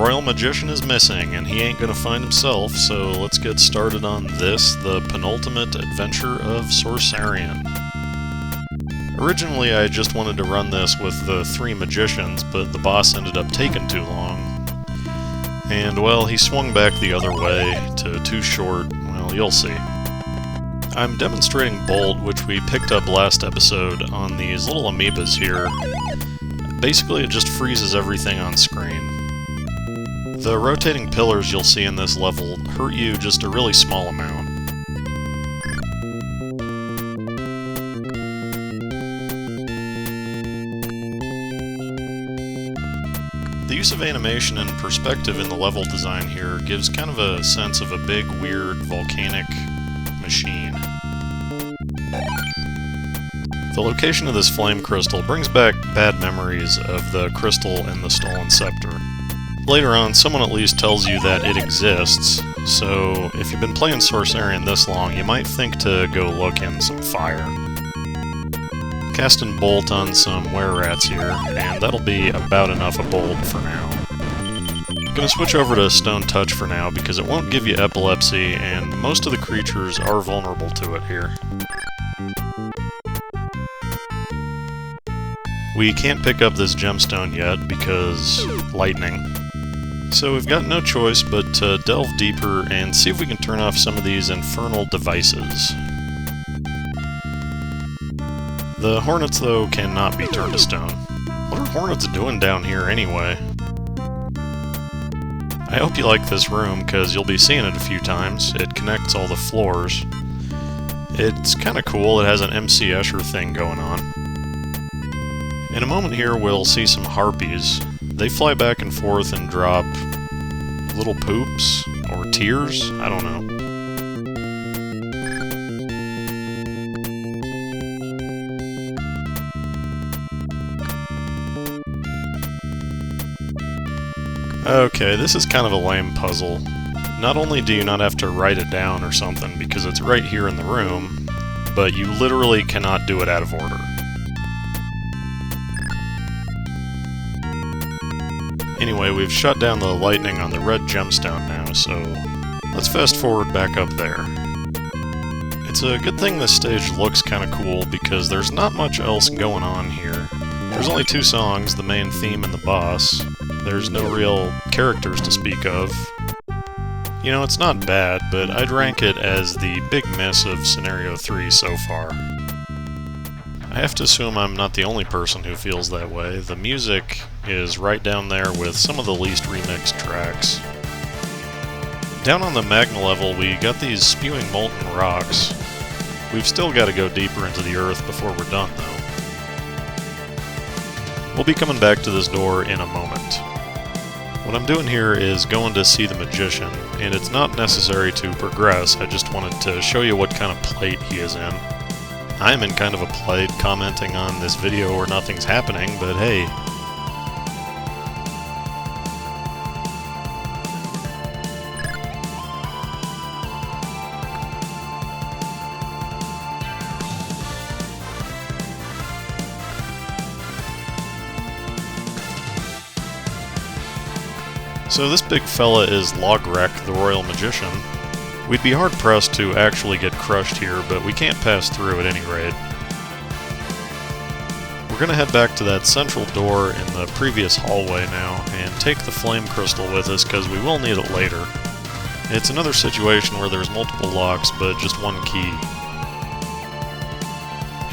Royal Magician is missing, and he ain't gonna find himself, so let's get started on this, the penultimate adventure of Sorcerian. Originally I just wanted to run this with the 3 magicians, but the boss ended up taking too long. And, well, he swung back the other way to too short. Well, you'll see. I'm demonstrating Bolt, which we picked up last episode, on these little amoebas here. Basically, it just freezes everything on screen. The rotating pillars you'll see in this level hurt you just a really small amount. The use of animation and perspective in the level design here gives kind of a sense of a big, weird, volcanic machine. The location of this flame crystal brings back bad memories of the crystal and the stolen scepter. Later on, someone at least tells you that it exists, so if you've been playing Sorcerian this long, you might think to go look in some fire. Casting Bolt on some were-rats here, and that'll be about enough of Bolt for now. I'm gonna switch over to Stone Touch for now because it won't give you epilepsy, and most of the creatures are vulnerable to it here. We can't pick up this gemstone yet because lightning. So we've got no choice but to delve deeper and see if we can turn off some of these infernal devices. The hornets, though, cannot be turned to stone. What are hornets doing down here anyway? I hope you like this room, because you'll be seeing it a few times. It connects all the floors. It's kind of cool, it has an MC Escher thing going on. In a moment here we'll see some harpies. They fly back and forth and drop little poops, or tears, I don't know. Okay, this is kind of a lame puzzle. Not only do you not have to write it down or something because it's right here in the room, but you literally cannot do it out of order. Anyway, we've shut down the lightning on the red gemstone now, so let's fast forward back up there. It's a good thing this stage looks kind of cool because there's not much else going on here. There's only 2 songs, the main theme and the boss. There's no real characters to speak of. You know, it's not bad, but I'd rank it as the big miss of Scenario 3 so far. I have to assume I'm not the only person who feels that way. The music is right down there with some of the least remixed tracks. Down on the magma level, we got these spewing molten rocks. We've still got to go deeper into the earth before we're done, though. We'll be coming back to this door in a moment. What I'm doing here is going to see the magician, and it's not necessary to progress, I just wanted to show you what kind of plight he is in. I'm in kind of a plight commenting on this video where nothing's happening, but hey. So this big fella is Logrek, the Royal Magician. We'd be hard-pressed to actually get crushed here, but we can't pass through at any rate. We're gonna head back to that central door in the previous hallway now, and take the flame crystal with us, because we will need it later. It's another situation where there's multiple locks, but just one key.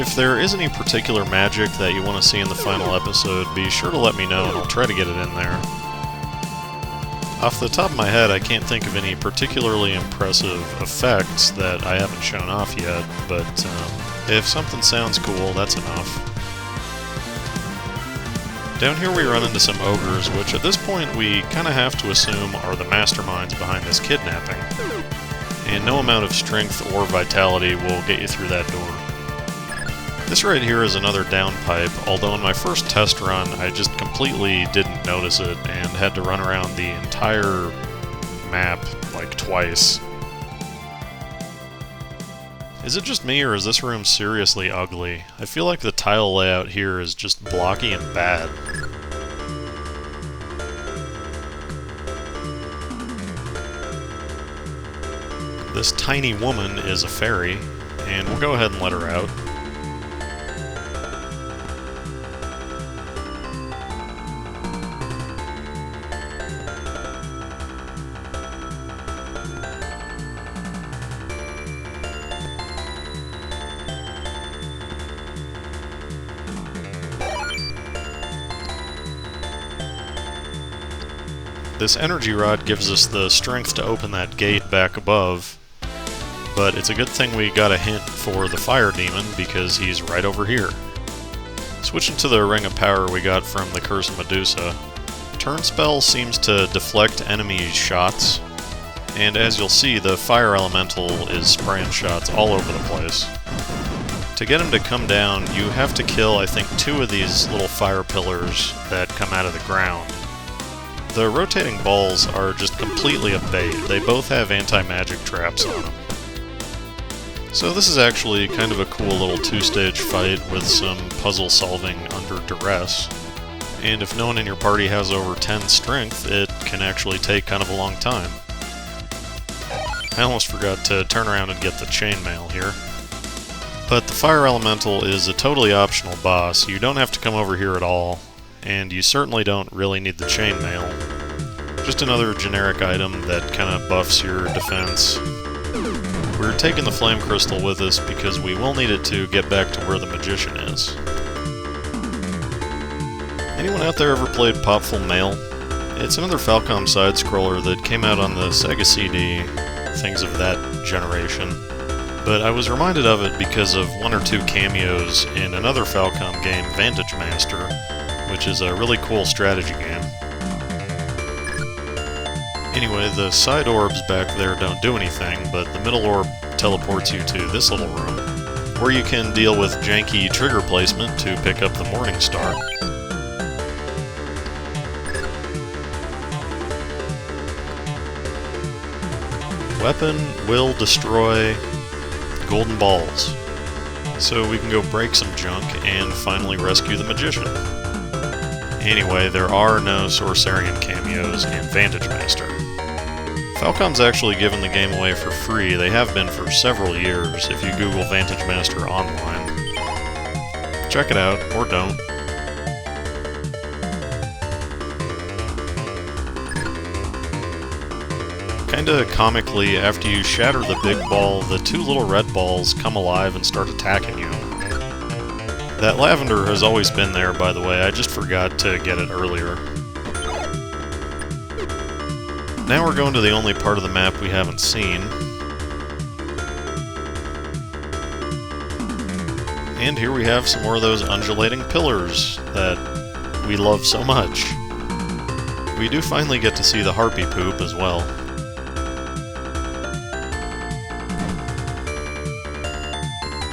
If there is any particular magic that you want to see in the final episode, be sure to let me know and I'll try to get it in there. Off the top of my head, I can't think of any particularly impressive effects that I haven't shown off yet, but if something sounds cool, that's enough. Down here we run into some ogres, which at this point we kind of have to assume are the masterminds behind this kidnapping. And no amount of strength or vitality will get you through that door. This right here is another downpipe, although in my first test run I just completely didn't notice it and had to run around the entire map like twice. Is it just me, or is this room seriously ugly? I feel like the tile layout here is just blocky and bad. This tiny woman is a fairy, and we'll go ahead and let her out. This energy rod gives us the strength to open that gate back above, but it's a good thing we got a hint for the fire demon because he's right over here. Switching to the ring of power we got from the Curse of Medusa, turn spell seems to deflect enemy shots, and as you'll see, the fire elemental is spraying shots all over the place. To get him to come down, you have to kill, I think, 2 of these little fire pillars that come out of the ground. The rotating balls are just completely a bait. They both have anti-magic traps on them. So this is actually kind of a cool little 2-stage fight with some puzzle solving under duress. And if no one in your party has over 10 strength, it can actually take kind of a long time. I almost forgot to turn around and get the chainmail here. But the fire elemental is a totally optional boss. You don't have to come over here at all. And you certainly don't really need the chainmail. Just another generic item that kind of buffs your defense. We're taking the flame crystal with us because we will need it to get back to where the magician is. Anyone out there ever played Popful Mail? It's another Falcom side-scroller that came out on the Sega CD, things of that generation. But I was reminded of it because of 1 or 2 cameos in another Falcom game, Vantage Master, which is a really cool strategy game. Anyway, the side orbs back there don't do anything, but the middle orb teleports you to this little room, where you can deal with janky trigger placement to pick up the Morning Star. Weapon will destroy golden balls, so we can go break some junk and finally rescue the magician. Anyway, there are no Sorcerian cameos in Vantage Master. Falcom's actually given the game away for free. They have been for several years if you Google Vantage Master online. Check it out, or don't. Kinda comically, after you shatter the big ball, the 2 little red balls come alive and start attacking you. That lavender has always been there, by the way, I just forgot to get it earlier. Now we're going to the only part of the map we haven't seen. And here we have some more of those undulating pillars that we love so much. We do finally get to see the harpy poop as well.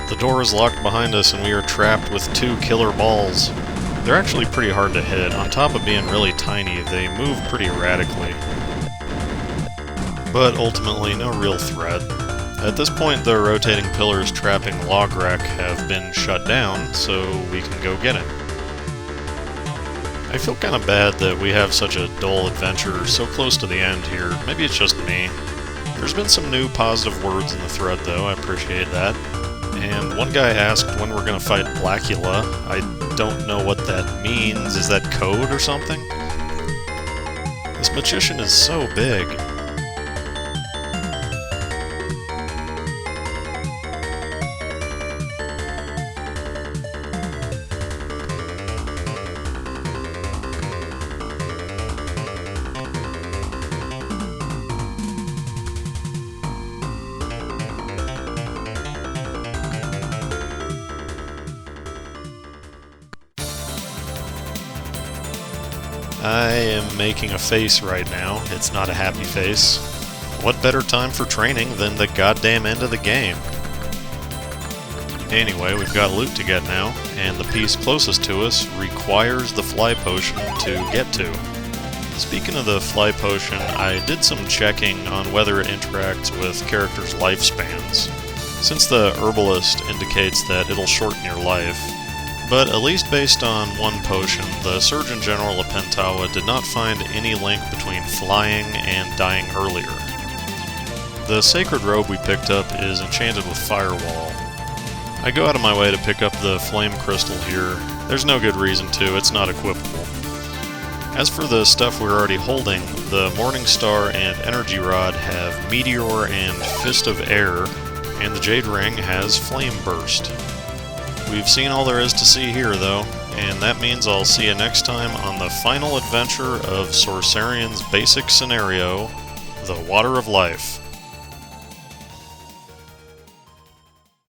The door is locked behind us and we are trapped with 2 killer balls. They're actually pretty hard to hit. On top of being really tiny, they move pretty erratically. But ultimately, no real threat. At this point, the rotating pillars trapping Logrek have been shut down, so we can go get him. I feel kind of bad that we have such a dull adventure so close to the end here. Maybe it's just me. There's been some new positive words in the thread, though. I appreciate that. And one guy asked when we're going to fight Blackula. I don't know what that means. Is that code or something? This magician is so big. I am making a face right now. It's not a happy face. What better time for training than the goddamn end of the game? Anyway, we've got loot to get now, and the piece closest to us requires the fly potion to get to. Speaking of the fly potion, I did some checking on whether it interacts with characters' lifespans, since the herbalist indicates that it'll shorten your life. But at least based on one potion, the Surgeon General of Pentawa did not find any link between flying and dying earlier. The sacred robe we picked up is enchanted with Firewall. I go out of my way to pick up the flame crystal here. There's no good reason to, it's not equipable. As for the stuff we're already holding, the Morning Star and Energy Rod have Meteor and Fist of Air, and the Jade Ring has Flame Burst. We've seen all there is to see here, though, and that means I'll see you next time on the final adventure of Sorcerian's basic scenario, the Water of Life.